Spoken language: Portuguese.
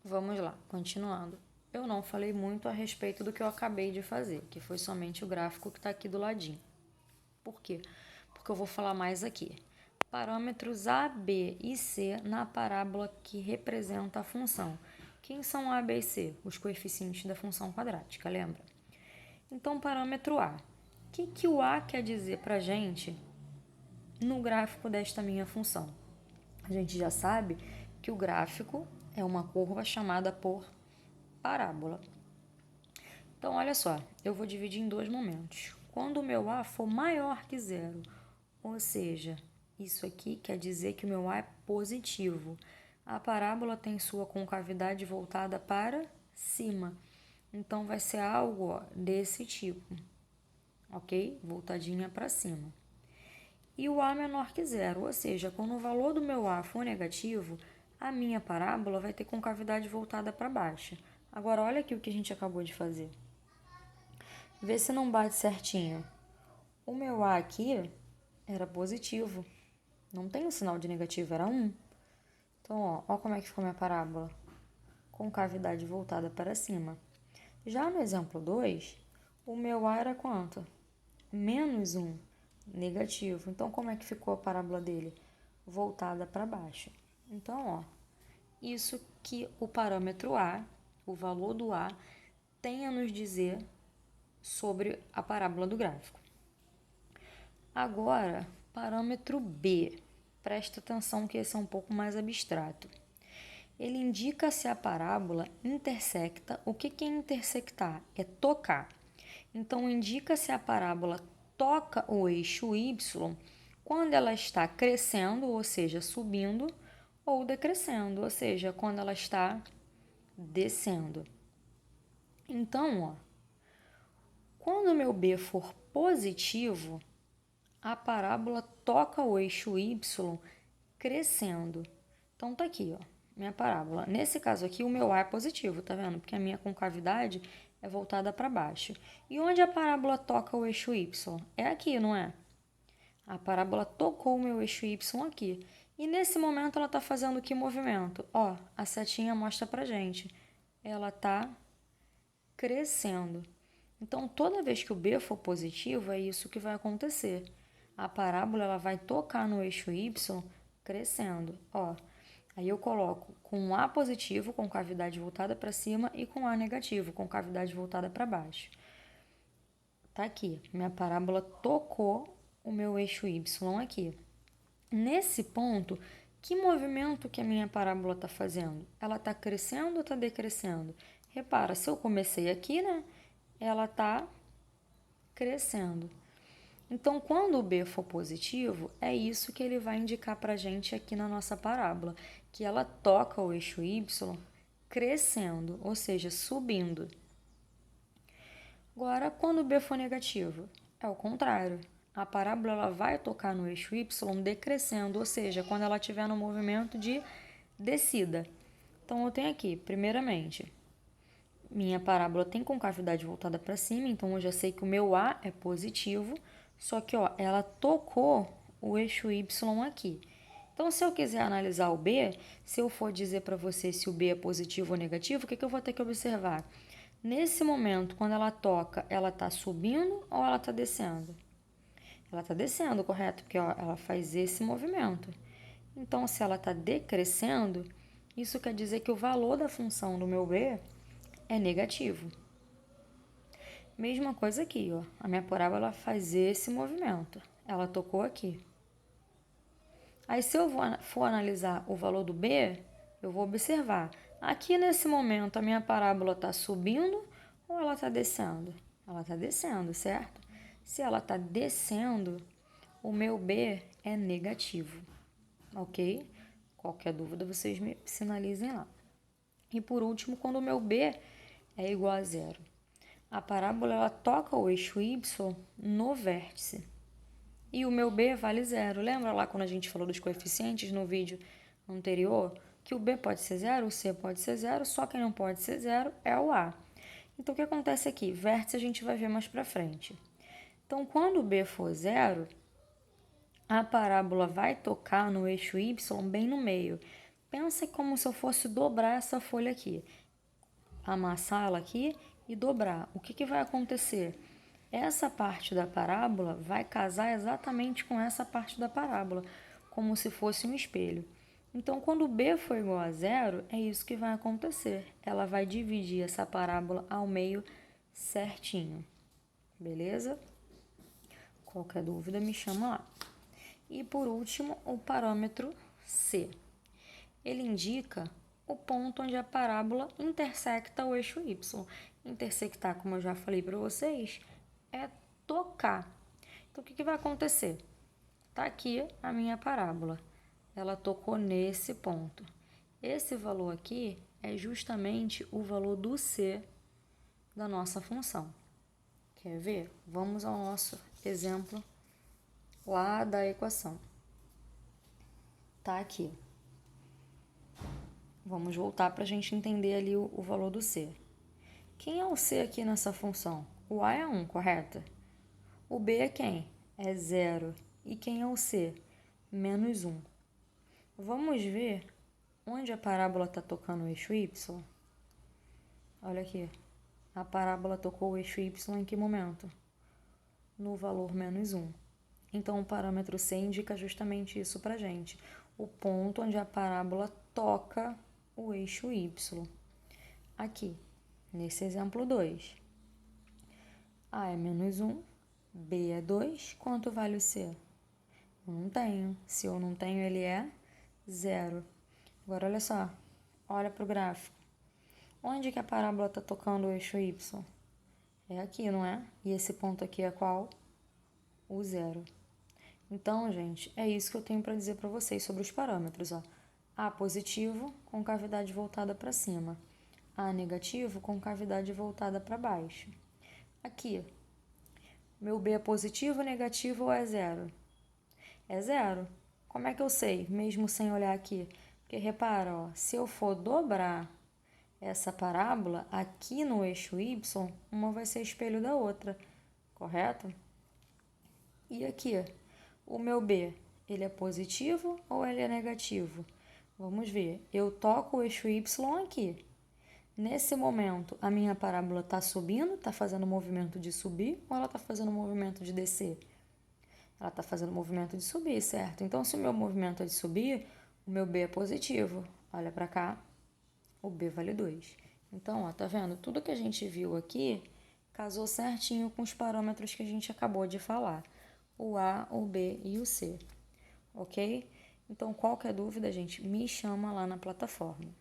Vamos lá, continuando. Eu não falei muito a respeito do que eu acabei de fazer, que foi somente o gráfico que está aqui do ladinho. Por quê? Porque eu vou falar mais aqui. Parâmetros A, B e C na parábola que representa a função. Quem são A, B e C? Os coeficientes da função quadrática, lembra? Então, parâmetro A. O que o A quer dizer para a gente no gráfico desta minha função? A gente já sabe que o gráfico é uma curva chamada por parábola. Então, olha só, eu vou dividir em dois momentos. Quando o meu A for maior que zero, ou seja, isso aqui quer dizer que o meu A é positivo. A parábola tem sua concavidade voltada para cima. Então, vai ser algo desse tipo, ok? Voltadinha para cima. E o A menor que zero, ou seja, quando o valor do meu A for negativo, a minha parábola vai ter concavidade voltada para baixo. Agora, olha aqui o que a gente acabou de fazer. Vê se não bate certinho. O meu A aqui era positivo. Não tem um sinal de negativo, era 1. Então, ó como é que ficou minha parábola. Concavidade voltada para cima. Já no exemplo 2, o meu A era quanto? Menos 1, negativo. Então, como é que ficou a parábola dele? Voltada para baixo. Então, isso que o parâmetro A, o valor do A, tem a nos dizer sobre a parábola do gráfico. Agora, parâmetro B. Presta atenção que esse é um pouco mais abstrato. Ele indica se a parábola intersecta. O que é intersectar? É tocar. Então, indica se a parábola toca o eixo Y quando ela está crescendo, ou seja, subindo, ou decrescendo, ou seja, quando ela está descendo. Então, quando o meu B for positivo, a parábola toca o eixo Y crescendo. Então, tá aqui, minha parábola. Nesse caso aqui, o meu A é positivo, tá vendo? Porque a minha concavidade é voltada para baixo. E onde a parábola toca o eixo Y? É aqui, não é? A parábola tocou o meu eixo Y aqui. E nesse momento ela está fazendo que movimento? A setinha mostra pra gente. Ela está crescendo. Então, toda vez que o B for positivo, é isso que vai acontecer. A parábola ela vai tocar no eixo Y crescendo. Aí eu coloco com A positivo, com cavidade voltada para cima, e com A negativo, com cavidade voltada para baixo. Tá aqui, minha parábola tocou o meu eixo Y aqui. Nesse ponto, que movimento que a minha parábola está fazendo? Ela está crescendo ou está decrescendo? Repara, se eu comecei aqui, né? Ela está crescendo. Então, quando o B for positivo, é isso que ele vai indicar para a gente aqui na nossa parábola, que ela toca o eixo Y crescendo, ou seja, subindo. Agora, quando o B for negativo, é o contrário. A parábola ela vai tocar no eixo Y decrescendo, ou seja, quando ela estiver no movimento de descida. Então, eu tenho aqui, primeiramente, minha parábola tem concavidade voltada para cima, então eu já sei que o meu A é positivo, só que ela tocou o eixo Y aqui. Então, se eu quiser analisar o B, se eu for dizer para você se o B é positivo ou negativo, o que eu vou ter que observar? Nesse momento, quando ela toca, ela está subindo ou ela está descendo? Ela está descendo, correto? Porque ela faz esse movimento. Então, se ela está decrescendo, isso quer dizer que o valor da função do meu B é negativo. Mesma coisa aqui, a minha parábola faz esse movimento. Ela tocou aqui. Aí, se eu for analisar o valor do B, eu vou observar. Aqui, nesse momento, a minha parábola está subindo ou ela está descendo? Ela está descendo, certo? Se ela está descendo, o meu B é negativo, ok? Qualquer dúvida, vocês me sinalizem lá. E por último, quando o meu B é igual a zero, a parábola ela toca o eixo Y no vértice. E o meu B vale zero. Lembra lá quando a gente falou dos coeficientes no vídeo anterior? Que o B pode ser zero, o C pode ser zero, só quem não pode ser zero é o A. Então, o que acontece aqui? Vértice a gente vai ver mais pra frente. Então, quando o B for zero, a parábola vai tocar no eixo Y bem no meio. Pensa como se eu fosse dobrar essa folha aqui. Amassar ela aqui e dobrar. O que vai acontecer? Essa parte da parábola vai casar exatamente com essa parte da parábola, como se fosse um espelho. Então, quando b for igual a zero, é isso que vai acontecer. Ela vai dividir essa parábola ao meio certinho. Beleza? Qualquer dúvida, me chama lá. E por último, o parâmetro C. Ele indica o ponto onde a parábola intersecta o eixo Y. Intersectar, como eu já falei para vocês, é tocar. Então, o que vai acontecer? Está aqui a minha parábola. Ela tocou nesse ponto. Esse valor aqui é justamente o valor do C da nossa função. Quer ver? Vamos ao nosso exemplo lá da equação. Tá aqui. Vamos voltar para a gente entender ali o valor do C. Quem é o C aqui nessa função? O A é 1, correto? O B é quem? É 0. E quem é o C? Menos 1. Vamos ver onde a parábola está tocando o eixo Y. Olha aqui. A parábola tocou o eixo Y em que momento? No valor menos 1. Então, o parâmetro C indica justamente isso para a gente. O ponto onde a parábola toca o eixo Y. Aqui, nesse exemplo 2. A é menos 1, B é 2. Quanto vale o C? Eu não tenho. Se eu não tenho, ele é 0. Agora, olha só. Olha para o gráfico. Onde que a parábola está tocando o eixo Y? É aqui, não é? E esse ponto aqui é qual? O 0. Então, gente, é isso que eu tenho para dizer para vocês sobre os parâmetros. Ó. A positivo, com cavidade voltada para cima. A negativo, com cavidade voltada para baixo. Aqui, meu B é positivo, negativo ou é 0? É 0. Como é que eu sei, mesmo sem olhar aqui? Porque repara, ó, se eu for dobrar essa parábola aqui no eixo Y, uma vai ser espelho da outra, correto? E aqui, o meu B, ele é positivo ou ele é negativo? Vamos ver. Eu toco o eixo Y aqui. Nesse momento, a minha parábola está subindo, está fazendo o movimento de subir ou ela está fazendo o movimento de descer? Ela está fazendo o movimento de subir, certo? Então, se o meu movimento é de subir, o meu B é positivo. Olha para cá, o B vale 2. Então, ó, tá vendo? Tudo que a gente viu aqui casou certinho com os parâmetros que a gente acabou de falar. O A, o B e o C, ok? Então, qualquer dúvida, gente, me chama lá na plataforma.